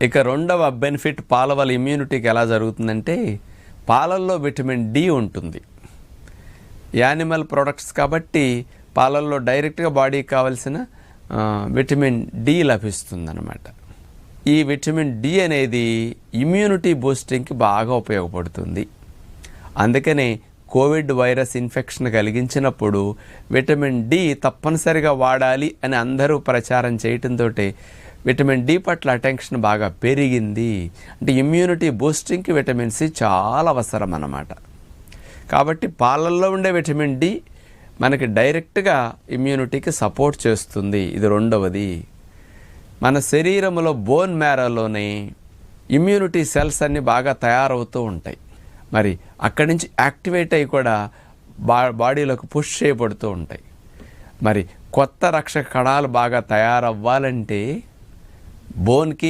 ఇక రెండవ బెనిఫిట్ పాల వల్ల ఇమ్యూనిటీకి ఎలా జరుగుతుందంటే, పాలల్లో విటమిన్ డి ఉంటుంది. యానిమల్ ప్రొడక్ట్స్ కాబట్టి పాలల్లో డైరెక్ట్గా బాడీకి కావాల్సిన విటమిన్ డి లభిస్తుందన్నమాట. ఈ విటమిన్ డి అనేది ఇమ్యూనిటీ బూస్టింగ్కి బాగా ఉపయోగపడుతుంది. అందుకనే కోవిడ్ వైరస్ ఇన్ఫెక్షన్ కలిగించినప్పుడు విటమిన్ డి తప్పనిసరిగా వాడాలి అని అందరూ ప్రచారం చేయటంతో విటమిన్ డి పట్ల అటెన్షన్ బాగా పెరిగింది. అంటే ఇమ్యూనిటీ బూస్టింగ్కి విటమిన్ సి చాలా అవసరం అన్నమాట. కాబట్టి పాలల్లో ఉండే విటమిన్ డి మనకి డైరెక్ట్గా ఇమ్యూనిటీకి సపోర్ట్ చేస్తుంది. ఇది రెండవది. మన శరీరంలో బోన్ మ్యారోలోనే ఇమ్యూనిటీ సెల్స్ అన్నీ బాగా తయారవుతూ ఉంటాయి. మరి అక్కడి నుంచి యాక్టివేట్ అయ్యి కూడా బాడీలోకి పుష్ చేయబడుతూ ఉంటాయి. మరి కొత్త రక్షక కణాలు బాగా తయారవ్వాలంటే బోన్కి